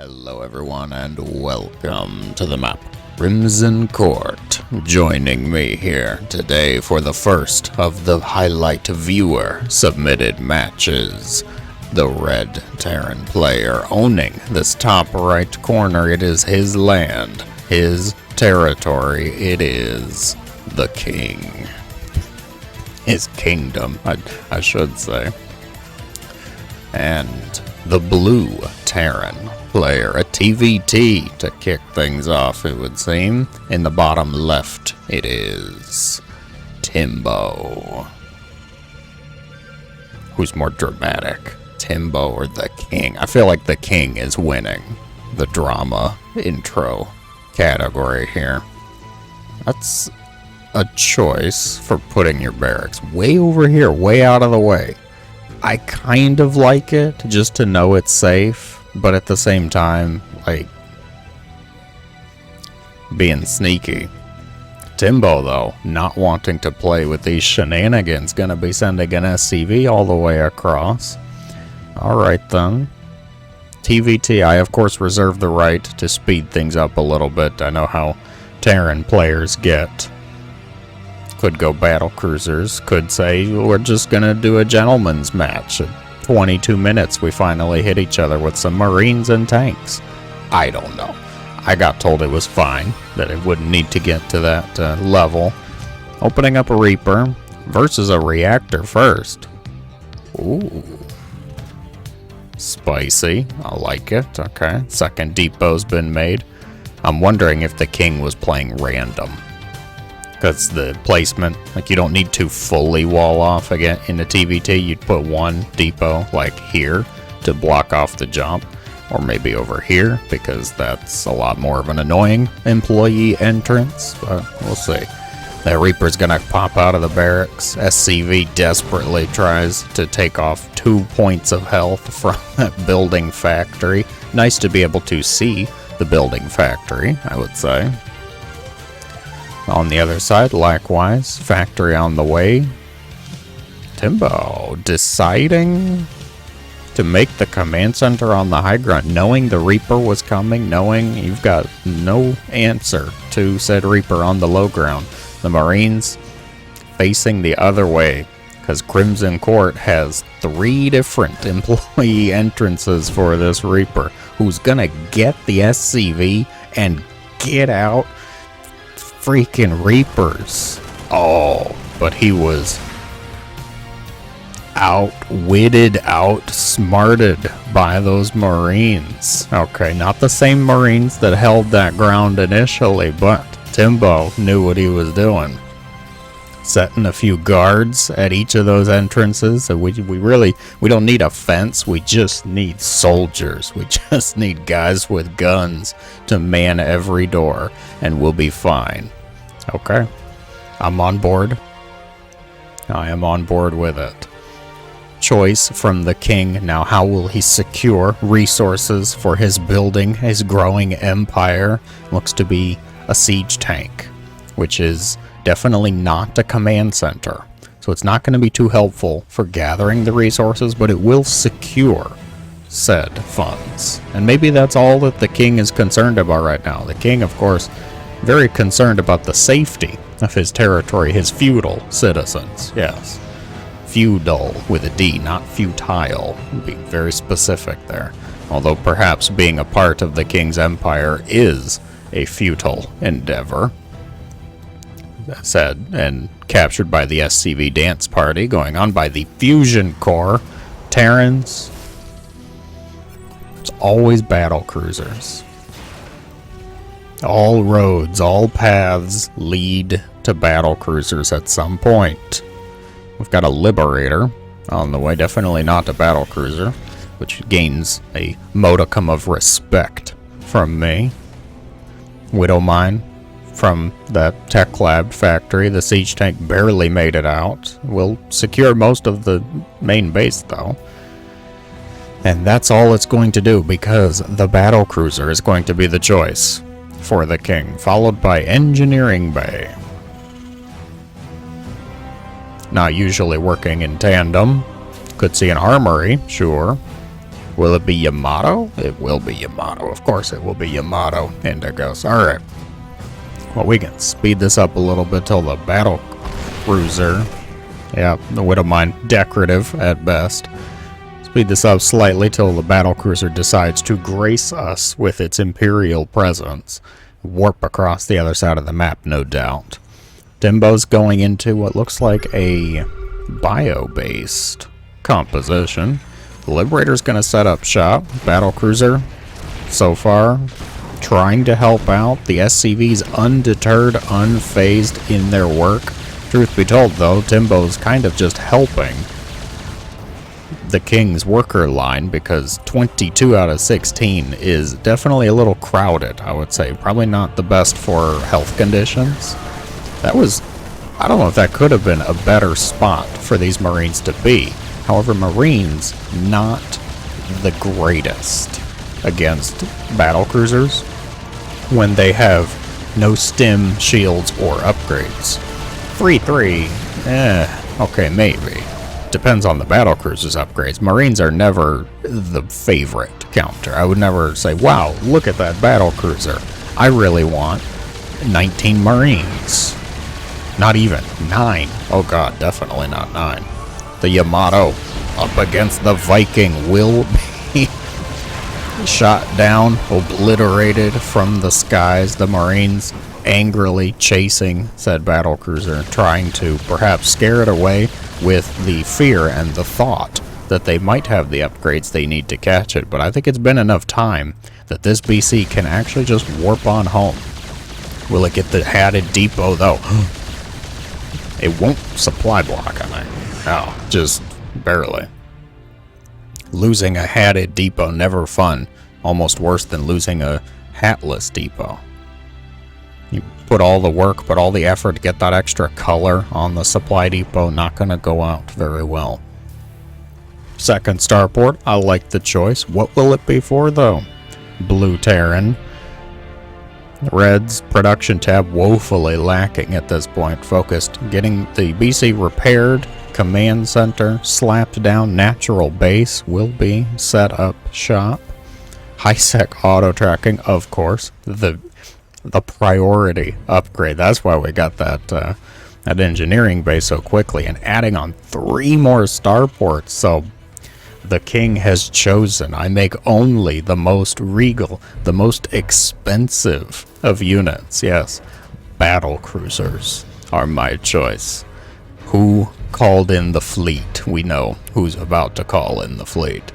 Hello everyone and welcome to the map Crimson Court. Joining me here today for the first of the highlight viewer submitted matches. The red Terran player owning this top right corner. It is his land, his territory. It is the king. His kingdom, I should say. And the blue Terran player, a TVT to kick things off, it would seem. In the bottom left, it is Timbo. Who's more dramatic, Timbo or the king? I feel like the king is winning the drama intro category here. That's a choice for putting your barracks way over here, way out of the way. I kind of like it just to know it's safe, but at the same time, like, being sneaky. Timbo, though, not wanting to play with these shenanigans, gonna be sending an SCV all the way across. Alright then. TVT, I of course reserve the right to speed things up a little bit. I know how Terran players get. Could go battle cruisers, could say we're just gonna do a gentleman's match. At 22 minutes we finally hit each other with some Marines and tanks. I don't know. I got told it was fine, that it wouldn't need to get to that level. Opening up a Reaper versus a reactor first. Ooh. Spicy. I like it. Okay. Second depot's been made. I'm wondering if the king was playing random. Because the placement, like, you don't need to fully wall off again in the TVT. You'd put one depot like here to block off the jump, or maybe over here, because that's a lot more of an annoying employee entrance, but we'll see. That Reaper's gonna pop out of the barracks. SCV desperately tries to take off 2 points of health from that building factory. Nice to be able to see the building factory, I would say. On the other side, likewise, factory on the way. Timbo deciding to make the command center on the high ground, knowing the Reaper was coming, knowing you've got no answer to said Reaper on the low ground. The Marines facing the other way, because Crimson Court has 3 different employee entrances for this Reaper, who's gonna get the SCV and get out freaking Reapers. Oh, but he was outwitted, outsmarted by those Marines. Okay, not the same Marines that held that ground initially, but Timbo knew what he was doing. Setting a few guards at each of those entrances. So we don't need a fence, we just need soldiers. We just need guys with guns to man every door, and we'll be fine. Okay, I'm on board. I am on board with it. Choice from the king. Now, how will he secure resources for his building, his growing empire? Looks to be a siege tank, which is definitely not a command center. So it's not going to be too helpful for gathering the resources, but it will secure said funds. And maybe that's all that the king is concerned about right now. The king, of course, very concerned about the safety of his territory, his feudal citizens. Yes. Feudal with a D, not futile. Be very specific there. Although perhaps being a part of the king's empire is a futile endeavor. Said and captured by the SCV dance party going on by the fusion core. Terrans. It's always battle cruisers. All roads, all paths lead to battle cruisers at some point. We've got a Liberator on the way, definitely not a battle cruiser, which gains a modicum of respect from me. Widow Mine from that Tech Lab factory. The siege tank barely made it out. We'll secure most of the main base, though. And that's all it's going to do, because the battle cruiser is going to be the choice for the king, followed by engineering bay. Not usually working in tandem. Could see an armory, sure. Will it be Yamato? It will be Yamato. Of course it will be Yamato. Indigos. Alright. Well, we can speed this up a little bit till the battle cruiser. Yeah, the Widowmine decorative at best. Speed this up slightly till the battle cruiser decides to grace us with its imperial presence. Warp across the other side of the map, no doubt. Timbo's going into what looks like a bio-based composition. The Liberator's going to set up shop. Battle cruiser, so far, trying to help out. The SCV's undeterred, unfazed in their work. Truth be told, though, Timbo's kind of just helping the King's worker line because 22 out of 16 is definitely a little crowded, I would say. Probably not the best for health conditions. That was, I don't know if that could have been a better spot for these Marines to be. However, Marines, not the greatest against battle cruisers when they have no stim, shields, or upgrades. 3-3, okay, maybe. Depends on the battle cruiser's upgrades. Marines are never the favorite counter. I would never say, wow, look at that battle cruiser. I really want 19 Marines. Not even 9. Oh god, definitely not 9. The Yamato up against the Viking will be shot down, obliterated from the skies. The Marines angrily chasing said battle cruiser, trying to perhaps scare it away with the fear and the thought that they might have the upgrades they need to catch it. But I think it's been enough time that this BC can actually just warp on home. Will it get the hatted depot though? It won't supply block, I think. Oh, just barely. Losing a hatted depot, never fun. Almost worse than losing a hatless depot. You put all the work, put all the effort to get that extra color on the supply depot, not going to go out very well. Second starport, I like the choice. What will it be for, though? Blue Terran. Red's production tab woefully lacking at this point. Focused, getting the BC repaired. Command center slapped down. Natural base will be set up shop. High-sec auto tracking, of course. The priority upgrade. That's why we got that engineering base so quickly, and adding on 3 more starports. So the King has chosen. I make only the most regal, the most expensive of units. Yes, battle cruisers are my choice. Who called in the fleet? We know who's about to call in the fleet.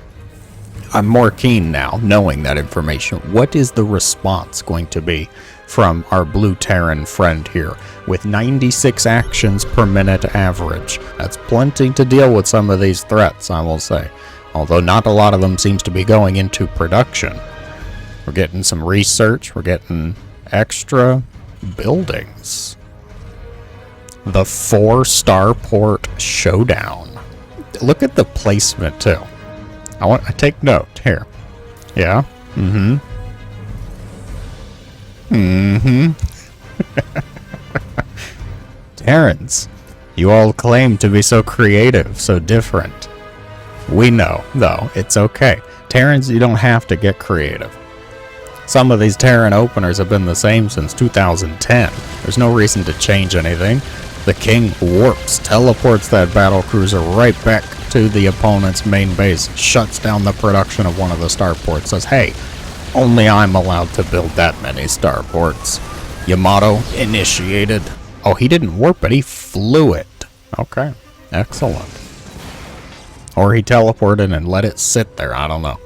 I'm more keen now, knowing that information. What is the response going to be from our Blue Terran friend here? With 96 actions per minute average. That's plenty to deal with some of these threats, I will say. Although not a lot of them seems to be going into production. We're getting some research. We're getting extra buildings. The 4-starport showdown. Look at the placement, too. I take note here. Yeah. Terrans, you all claim to be so creative, so different. We know, though, it's okay. Terrans, you don't have to get creative. Some of these Terran openers have been the same since 2010. There's no reason to change anything. The King warps, teleports that battle cruiser right back to the opponent's main base, shuts down the production of one of the starports, says, hey, only I'm allowed to build that many starports. Yamato initiated. Oh, he didn't warp it, he flew it. Okay, excellent. Or he teleported and let it sit there, I don't know.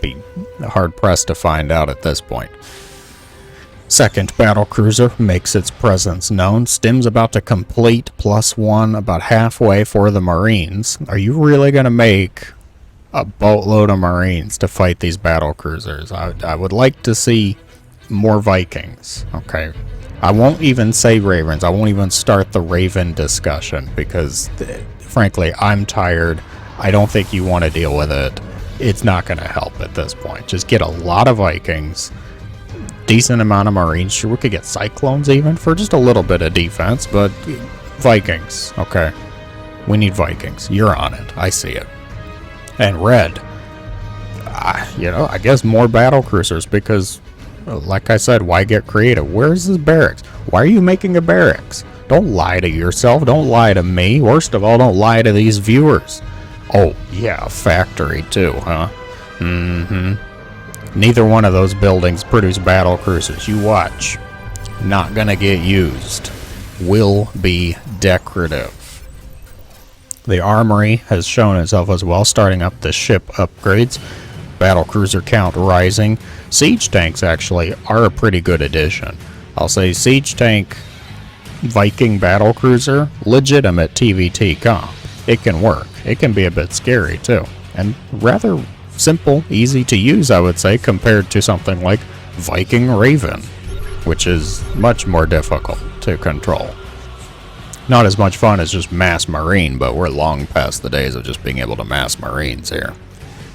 Be hard-pressed to find out at this point. Second battle cruiser makes its presence known. Stim's about to complete +1, about halfway for the Marines. Are you really going to make a boatload of Marines to fight these battle cruisers? I would like to see more Vikings. Okay. I won't even say Ravens. I won't even start the Raven discussion because, frankly, I'm tired. I don't think you want to deal with it. It's not going to help at this point. Just get a lot of Vikings. Decent amount of Marines. Sure, we could get Cyclones even for just a little bit of defense, but Vikings. Okay. We need Vikings. You're on it. I see it. And Red. I guess more battle cruisers because, like I said, why get creative? Where's this barracks? Why are you making a barracks? Don't lie to yourself. Don't lie to me. Worst of all, don't lie to these viewers. Oh, yeah, a factory too, huh? Neither one of those buildings produce battle cruisers. You watch. Not gonna get used. Will be decorative. The armory has shown itself as well, starting up the ship upgrades. Battle cruiser count rising. Siege tanks actually are a pretty good addition. I'll say siege tank, Viking battle cruiser, legitimate TVT comp. It can work. It can be a bit scary too, and rather simple, easy to use, I would say, compared to something like Viking Raven, which is much more difficult to control. Not as much fun as just mass marine, but we're long past the days of just being able to mass marines here.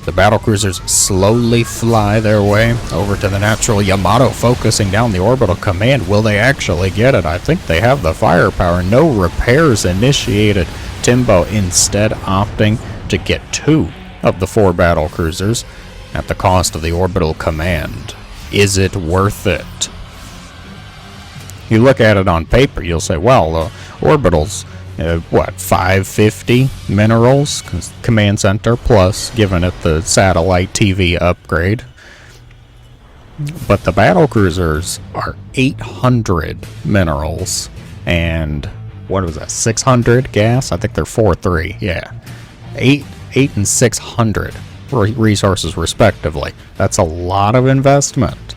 The battlecruisers slowly fly their way over to the natural Yamato, focusing down the orbital command. Will they actually get it? I think they have the firepower. No repairs initiated. Timbo instead opting to get 2 of the 4 battlecruisers at the cost of the orbital command. Is it worth it? You look at it on paper, you'll say, well, the orbitals, 550 minerals, command center, plus giving it the satellite TV upgrade. But the battlecruisers are 800 minerals and, 600 gas? I think they're 4-3, yeah. 8 and 600 resources respectively. That's a lot of investment.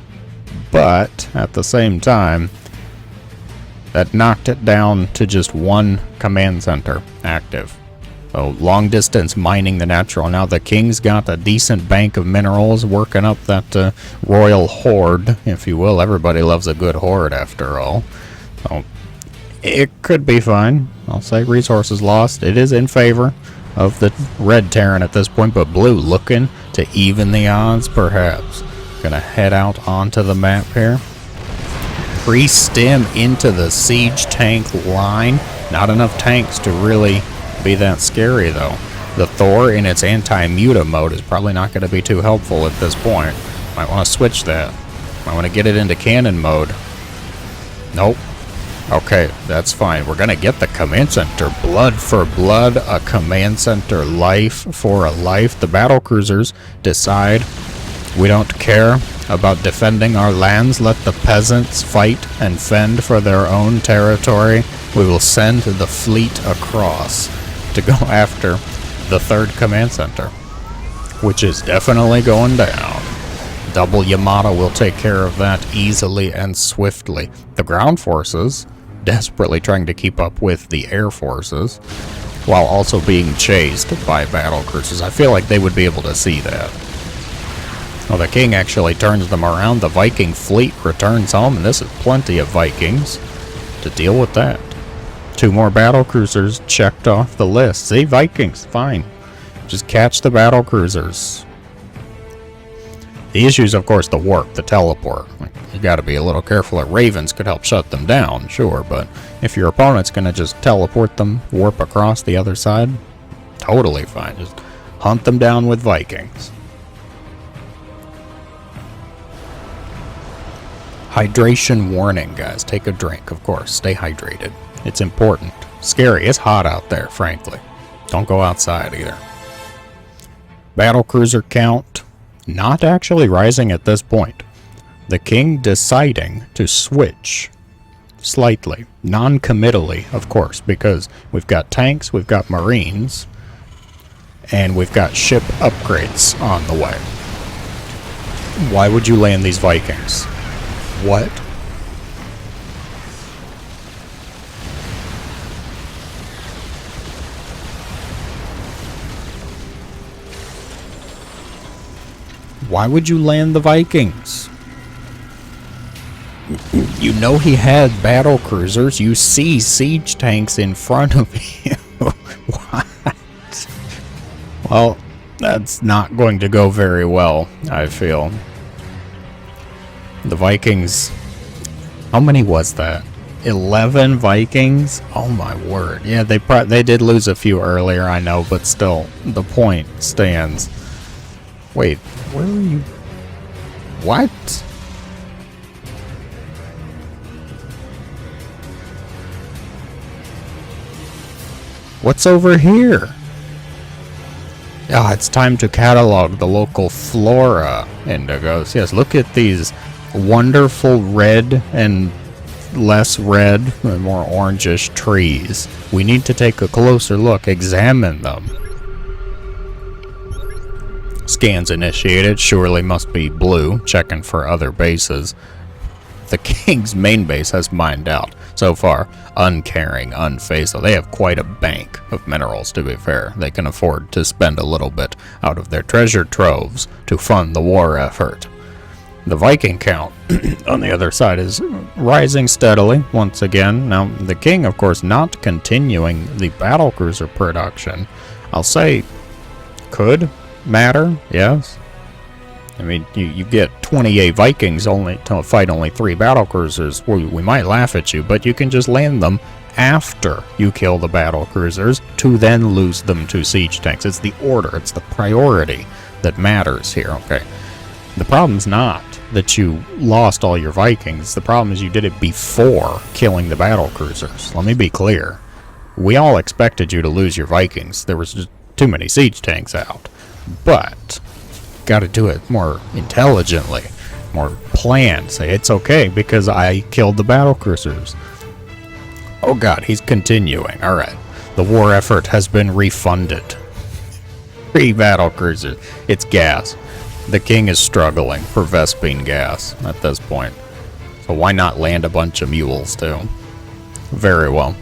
But at the same time, that knocked it down to just 1 command center active. So long distance mining the natural. Now the King's got a decent bank of minerals working up that royal hoard, if you will. Everybody loves a good hoard after all. So it could be fine. I'll say resources lost. It is in favor of the red Terran at this point, but blue looking to even the odds perhaps. Gonna head out onto the map here. Pre-stim into the siege tank line. Not enough tanks to really be that scary though. The Thor in its anti-muta mode is probably not going to be too helpful at this point. Might want to switch that. Might want to get it into cannon mode. Nope. Okay, that's fine. We're going to get the command center. Blood for blood, a command center life for a life. The battlecruisers decide we don't care about defending our lands. Let the peasants fight and fend for their own territory. We will send the fleet across to go after the 3rd command center, which is definitely going down. Double Yamato will take care of that easily and swiftly. The ground forces desperately trying to keep up with the air forces while also being chased by battle cruisers. I feel like they would be able to see that. Well, the King actually turns them around. The Viking fleet returns home, and this is plenty of Vikings to deal with that. 2 more battle cruisers checked off the list. See, Vikings, fine. Just catch the battle cruisers. The issue is, of course, the warp, the teleport. You got to be a little careful. Ravens could help shut them down, sure, but if your opponent's going to just teleport them, warp across the other side, totally fine. Just hunt them down with Vikings. Hydration warning, guys. Take a drink, of course. Stay hydrated. It's important. Scary. It's hot out there, frankly. Don't go outside either. Battlecruiser count not actually rising at this point. The King deciding to switch slightly. Non-committally, of course, because we've got tanks, we've got marines, and we've got ship upgrades on the way. Why would you land these Vikings? What? Why would you land the Vikings? You know he had battle cruisers. You see siege tanks in front of you. What? Well, that's not going to go very well, I feel. The Vikings, how many was that? 11 Vikings? Oh my word. Yeah, they did lose a few earlier, I know, but still, the point stands. Wait, where are you? What? What's over here? Ah, it's time to catalog the local flora, Indigos. Yes, look at these wonderful red and less red, more orangish trees. We need to take a closer look, examine them. Scans initiated, surely must be blue, checking for other bases. The King's main base has mined out. So far, uncaring, unfaithful. They have quite a bank of minerals, to be fair. They can afford to spend a little bit out of their treasure troves to fund the war effort. The Viking count, on the other side, is rising steadily once again. Now, the King, of course, not continuing the battlecruiser production. I'll say, could matter, yes. I mean, you get 28 Vikings only to fight only 3 battlecruisers. We might laugh at you, but you can just land them after you kill the battlecruisers to then lose them to siege tanks. It's the order, it's the priority that matters here, okay? The problem's not that you lost all your Vikings. The problem is you did it before killing the battlecruisers. Let me be clear. We all expected you to lose your Vikings. There was just too many siege tanks out. But got to do it more intelligently, more planned. Say it's okay because I killed the battlecruisers. Oh god, he's continuing. Alright, the war effort has been refunded. 3 battlecruisers. It's gas. The King is struggling for Vespine gas at this point. So why not land a bunch of mules too? Very well.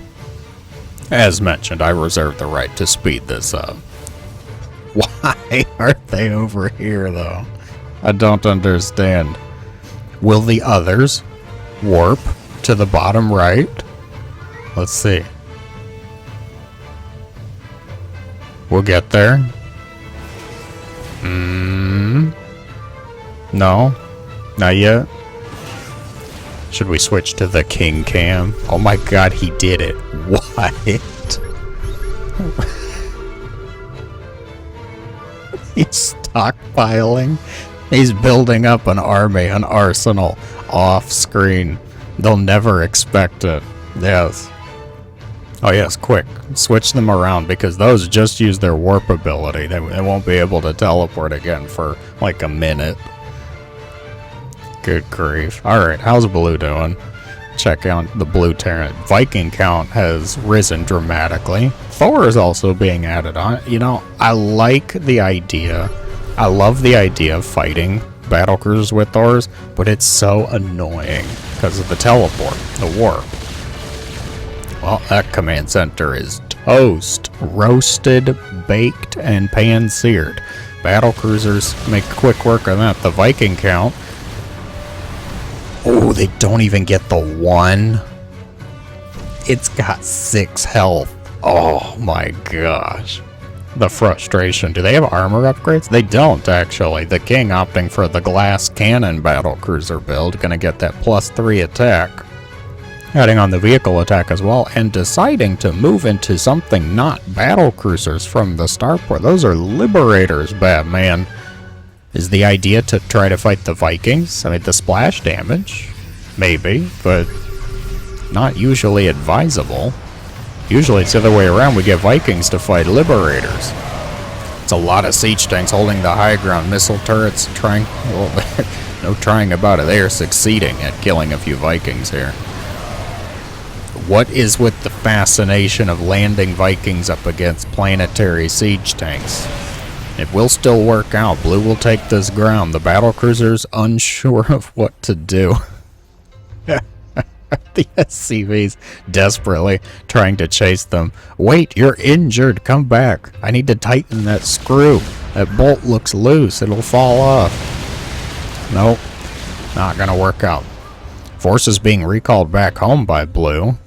As mentioned, I reserve the right to speed this up. Why aren't they over here, though? I don't understand. Will the others warp to the bottom right? Let's see. We'll get there. No, not yet. Should we switch to the King cam? Oh my god, he did it. What? He's stockpiling. He's building up an army, an arsenal, off screen. They'll never expect it. Yes. Oh yes, quick. Switch them around because those just use their warp ability. They won't be able to teleport again for like a minute. Good grief. Alright, how's Blue doing? Check out the Blue Terran. Viking count has risen dramatically. Thor is also being added on. You know, I like the idea. I love the idea of fighting battlecruisers with Thors, but it's so annoying because of the teleport, the warp. Well, that command center is toast. Roasted, baked, and pan-seared. Battlecruisers make quick work of that. The Viking count. Oh, they don't even get the 1. It's got 6 health. Oh my gosh. The frustration. Do they have armor upgrades? They don't, actually. The King opting for the glass cannon battlecruiser build. Gonna get that +3 attack. Adding on the vehicle attack as well. And deciding to move into something not battlecruisers from the starport. Those are liberators, Batman. Is the idea to try to fight the Vikings? I mean, the splash damage, maybe, but not usually advisable. Usually it's the other way around. We get Vikings to fight Liberators. It's a lot of siege tanks holding the high ground. Missile turrets trying... Well, no trying about it. They are succeeding at killing a few Vikings here. What is with the fascination of landing Vikings up against planetary siege tanks? It will still work out. Blue will take this ground. The battlecruisers unsure of what to do. The SCVs desperately trying to chase them. Wait, you're injured. Come back. I need to tighten that screw. That bolt looks loose. It'll fall off. Nope. Not gonna work out. Forces being recalled back home by Blue.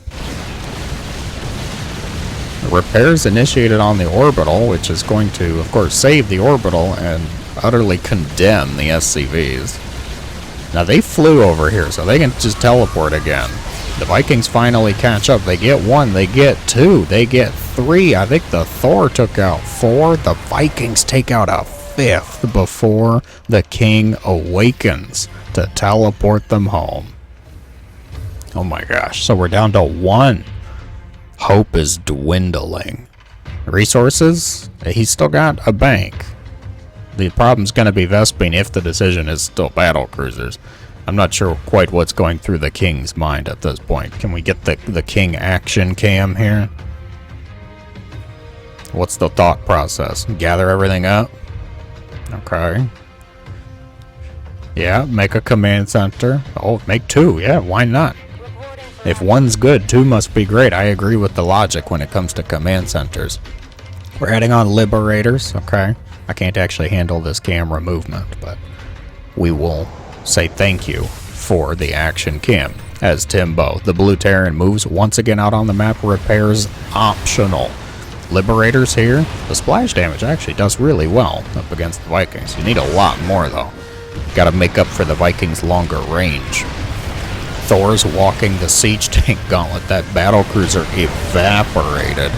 Repairs initiated on the orbital, which is going to, of course, save the orbital and utterly condemn the SCVs. Now, they flew over here, so they can just teleport again. The Vikings finally catch up. They get 1, they get 2, they get 3. I think the Thor took out 4. The Vikings take out a 5th before the king awakens to teleport them home. Oh my gosh, so we're down to 1. Hope is dwindling. Resources? He's still got a bank. The problem's going to be Vespine if the decision is still battle cruisers. I'm not sure quite what's going through the king's mind at this point. Can we get the king action cam here? What's the thought process? Gather everything up? Okay. Yeah, make a command center. Oh, make 2. Yeah, why not? If 1's good, 2 must be great. I agree with the logic when it comes to command centers. We're adding on liberators. Okay. I can't actually handle this camera movement, but we will say thank you for the action cam. As Timbo, the Blue Terran, moves once again out on the map. Repairs optional. Liberators here. The splash damage actually does really well up against the Vikings. You need a lot more though. Gotta make up for the Vikings' longer range. Thor's walking the siege tank gauntlet. That battlecruiser evaporated.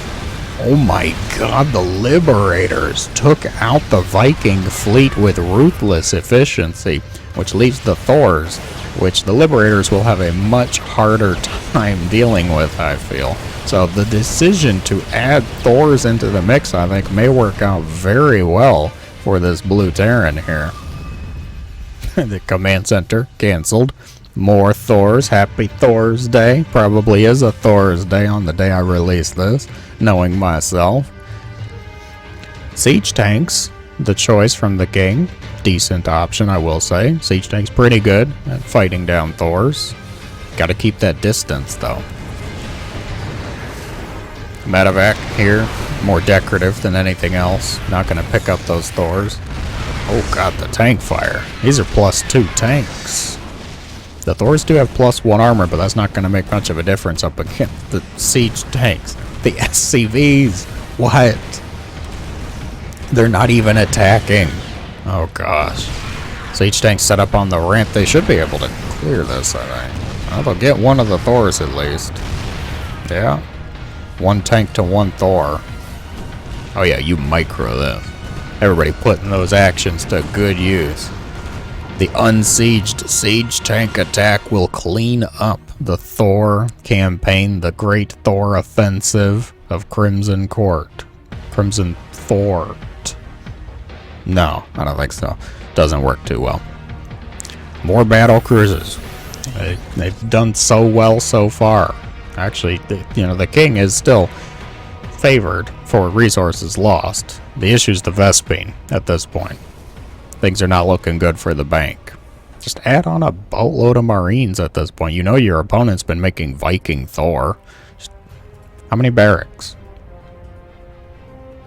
Oh my god, the Liberators took out the Viking fleet with ruthless efficiency, which leaves the Thors, which the Liberators will have a much harder time dealing with, I feel. So the decision to add Thors into the mix, I think, may work out very well for this Blue Terran here. The command center canceled. More Thors. Happy Thors Day. Probably is a Thors Day on the day I release this, knowing myself. Siege tanks, the choice from the king. Decent option, I will say. Siege tank's pretty good at fighting down Thors. Gotta keep that distance, though. Medevac here, more decorative than anything else. Not gonna pick up those Thors. Oh god, the tank fire. These are +2 tanks. The Thors do have +1 armor, but that's not going to make much of a difference up against the siege tanks. The SCVs! What? They're not even attacking. Oh gosh. Siege tanks set up on the ramp. They should be able to clear this, I think. Well, they'll get one of the Thors at least. Yeah. 1 tank to 1 Thor. Oh yeah, you micro them. Everybody putting those actions to good use. The unsieged siege tank attack will clean up the Thor campaign, the Great Thor Offensive of Crimson Court. Crimson Thort. No, I don't think so. Doesn't work too well. More battle cruisers. They've done so well so far. Actually, the king is still favored for resources lost. The issue's the Vespine at this point. Things are not looking good for the bank. Just add on a boatload of Marines at this point. You know your opponent's been making Viking Thor. How many barracks?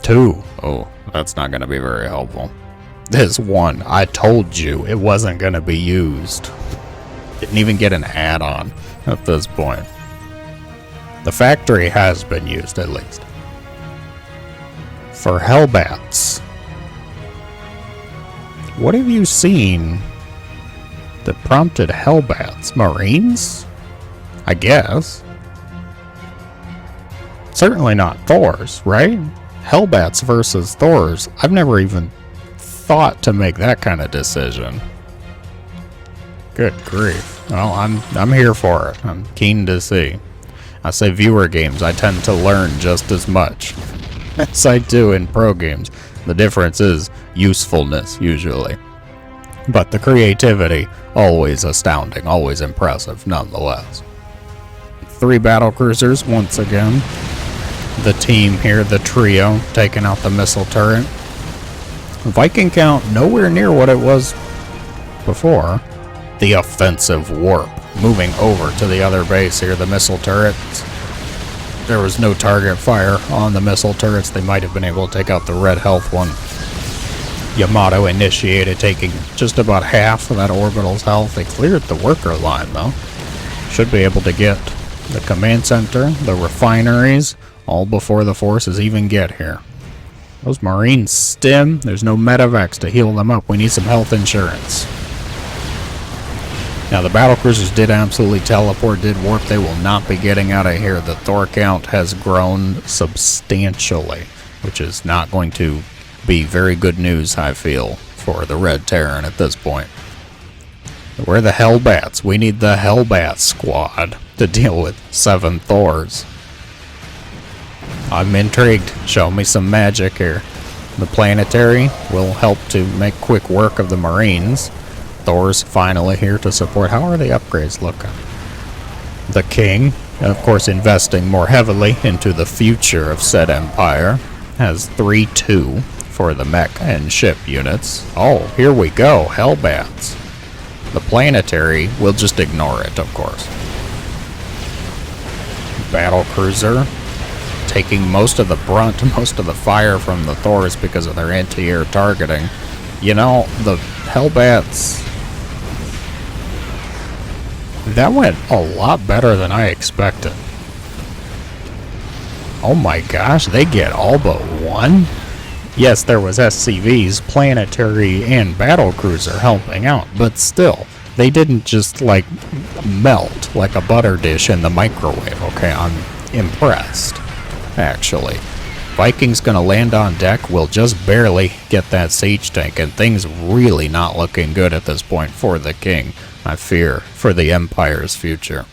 2. Oh, that's not going to be very helpful. This 1, I told you it wasn't going to be used. Didn't even get an add-on at this point. The factory has been used, at least. For Hellbats. What have you seen that prompted Hellbats? Marines? I guess. Certainly not Thors, right? Hellbats versus Thors. I've never even thought to make that kind of decision. Good grief. Well, I'm here for it. I'm keen to see. I say viewer games, I tend to learn just as much as I do in pro games. The difference is usefulness, usually. But the creativity, always astounding, always impressive, nonetheless. 3 battlecruisers, once again. The team here, the trio, taking out the missile turret. Viking count nowhere near what it was before. The offensive warp, moving over to the other base here, the missile turrets. There was no target fire on the missile turrets. They might have been able to take out the red health one. Yamato initiated, taking just about half of that orbital's health. They cleared the worker line, though. Should be able to get the command center, the refineries, all before the forces even get here. Those Marines stim. There's no medevacs to heal them up. We need some health insurance. Now, the battlecruisers did absolutely teleport, did warp. They will not be getting out of here. The Thor count has grown substantially, which is not going to be very good news, I feel, for the Red Terran at this point. We're the Hellbats. We need the Hellbat squad to deal with 7 Thors. I'm intrigued. Show me some magic here. The planetary will help to make quick work of the Marines. Thor's finally here to support. How are the upgrades looking? The King, of course, investing more heavily into the future of said empire, has 3-2 for the mech and ship units. Oh, here we go. Hellbats. The planetary will just ignore it, of course. Battle cruiser taking most of the brunt, most of the fire from the Thors because of their anti-air targeting. You know, the Hellbats, that went a lot better than I expected. Oh my gosh, they get all but one? Yes, there was SCVs, planetary, and battlecruiser helping out, but still, they didn't just, like, melt like a butter dish in the microwave, okay? I'm impressed, actually. Viking's gonna land on deck, will just barely get that siege tank, and things really not looking good at this point for the King, I fear, for the Empire's future.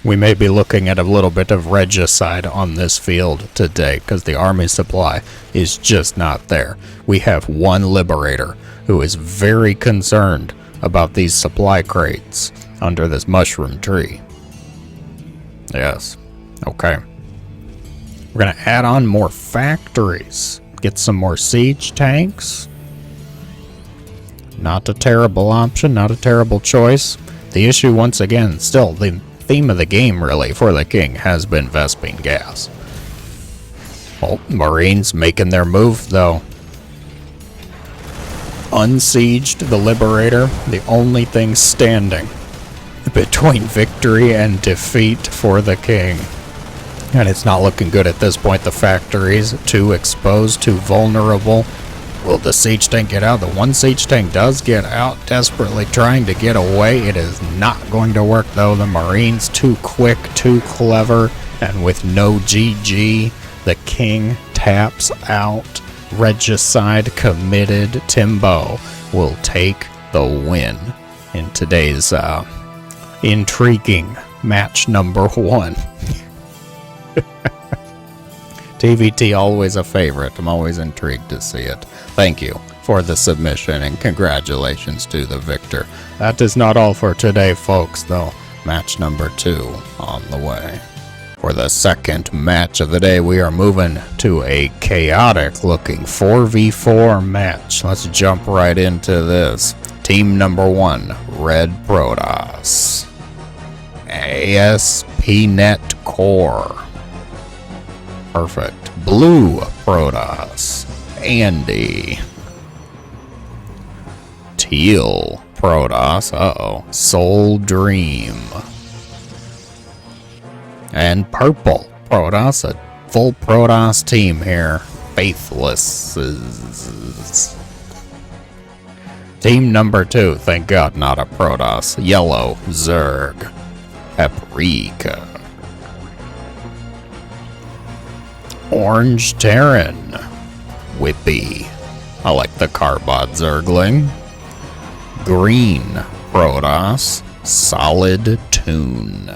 We may be looking at a little bit of regicide on this field today, because the army supply is just not there. We have one Liberator who is very concerned about these supply crates under this mushroom tree. Yes. Okay. We're going to add on more factories. Get some more siege tanks. Not a terrible option, not a terrible choice. The issue, once again, still the theme of the game, really, for the King has been Vespene gas. Well, Marines making their move, though. Unsieged the Liberator, the only thing standing between victory and defeat for the King. And it's not looking good at this point. The factories, too exposed, too vulnerable. Will the siege tank get out? The one siege tank does get out, desperately trying to get away. It is not going to work, though. The Marines, too quick, too clever, and with no GG, the King taps out. Regicide committed. Timbo will take the win in today's intriguing match number 1. TVT always a favorite. I'm always intrigued to see it. Thank you for the submission and congratulations to the victor. That is not all for today, folks, though. Match number 2 on the way. For the second match of the day, we are moving to a chaotic looking 4v4 match. Let's jump right into this. Team number 1, Red Protoss. ASP.NET Core. Perfect. Blue Protoss. Andy. Teal Protoss. Soul Dream. And purple Protoss. A full Protoss team here. Faithless. Team number 2. Thank God not a Protoss. Yellow Zerg. Paprika. Orange Terran. Whippy. I like the Carbod Zergling. Green Protoss. Solid Tune.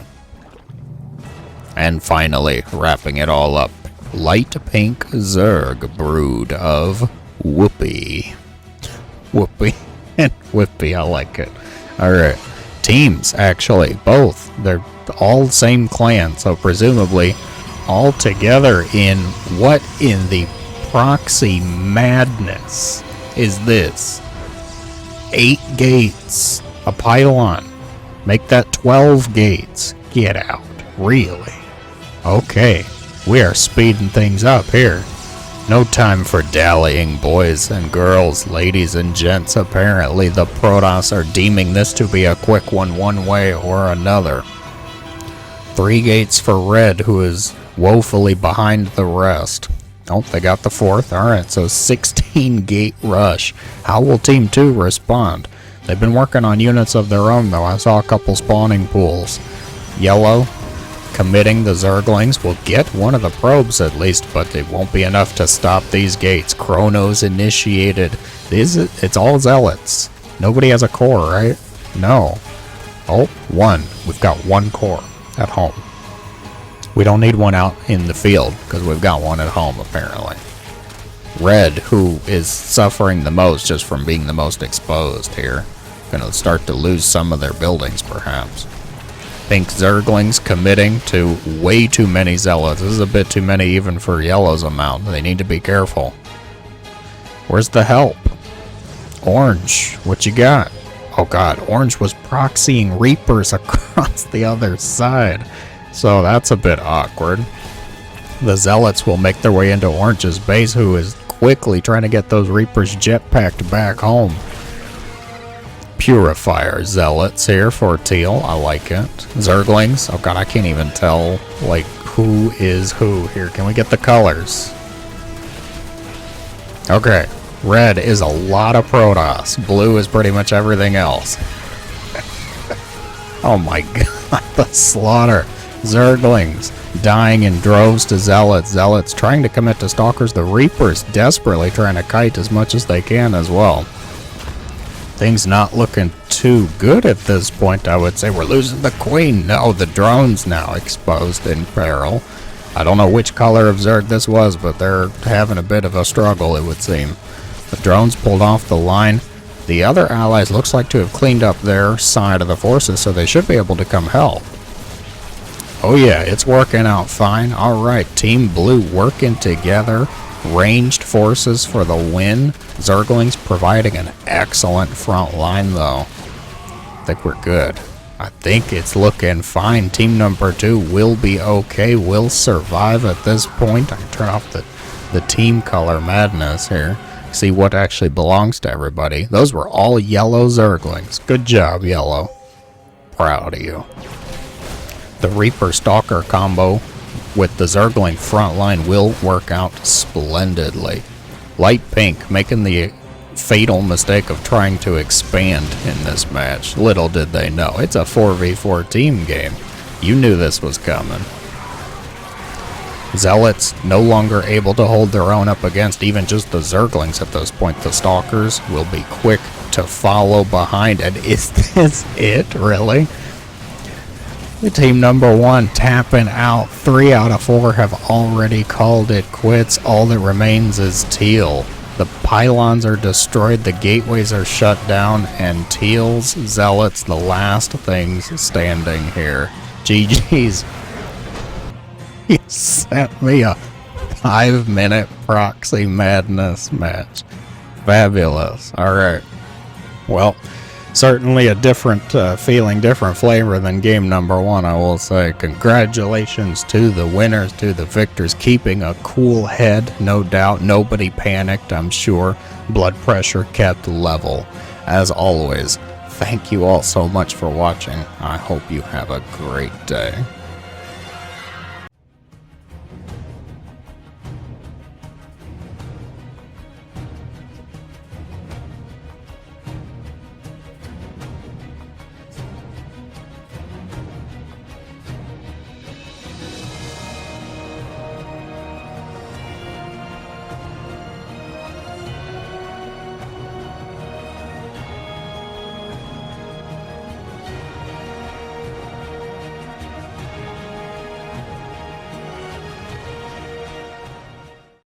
And finally, wrapping it all up, light pink Zerg brood of Whoopee. Whoopee and Whippy, I like it. Alright, teams, actually, both. They're all same clan, so presumably all together in what in the proxy madness is this? 8 gates, a pylon. Make that 12 gates. Get out. Really? Okay, we are speeding things up here. No time for dallying, boys and girls, ladies and gents. Apparently the Protoss are deeming this to be a quick one way or another. 3 gates for Red, who is woefully behind the rest. Oh, they got the 4th. Alright, so 16 gate rush. How will Team 2 respond? They've been working on units of their own, though. I saw a couple spawning pools. Yellow committing the Zerglings. Will get one of the probes at least, but it won't be enough to stop these gates. Chronos initiated. It's all Zealots. Nobody has a core, right? No. Oh, one. We've got one core at home. We don't need one out in the field because we've got one at home apparently. Red, who is suffering the most just from being the most exposed here. Gonna start to lose some of their buildings perhaps. Pink Zerglings committing to way too many Zealots. This is a bit too many even for Yellow's amount. They need to be careful. Where's the help? Orange, what you got? Oh god, Orange was proxying Reapers across the other side. So that's a bit awkward. The Zealots will make their way into Orange's base, who is quickly trying to get those Reapers jetpacked back home. Purifier Zealots here for Teal. I like it. Zerglings. Oh god, I can't even tell like who is who here. Can we get the colors? Okay. Red is a lot of Protoss. Blue is pretty much everything else. Oh my god, the slaughter. Zerglings dying in droves to Zealots. Zealots trying to commit to Stalkers. The Reapers desperately trying to kite as much as they can as well. Things not looking too good at this point, I would say. We're losing the Queen. No, the drone's now exposed in peril. I don't know which color of Zerg this was, but they're having a bit of a struggle, it would seem. The drones pulled off the line. The other allies looks like to have cleaned up their side of the forces, so they should be able to come help. Oh yeah, it's working out fine. Alright, Team Blue working together. Ranged forces for the win. Zerglings providing an excellent front line though. I think we're good. I think it's looking fine. Team number 2 will be okay. Will survive at this point. I can turn off the team color madness here. See what actually belongs to everybody. Those were all yellow Zerglings. Good job, yellow. Proud of you. The Reaper Stalker combo with the Zergling front line will work out splendidly. Light Pink making the fatal mistake of trying to expand in this match. Little did they know. It's a 4v4 team game. You knew this was coming. Zealots no longer able to hold their own up against even just the Zerglings at this point. The Stalkers will be quick to follow behind. And is this it, really? Team number 1 tapping out. 3 out of 4 have already called it quits. All that remains is Teal. The pylons are destroyed, the gateways are shut down, and Teal's Zealots the last things standing here. GG's. He sent me a 5-minute proxy madness match. Fabulous. Alright. Well, certainly a different feeling, different flavor than game number 1, I will say. Congratulations to the winners, to the victors, keeping a cool head, no doubt. Nobody panicked, I'm sure. Blood pressure kept level. As always, thank you all so much for watching. I hope you have a great day.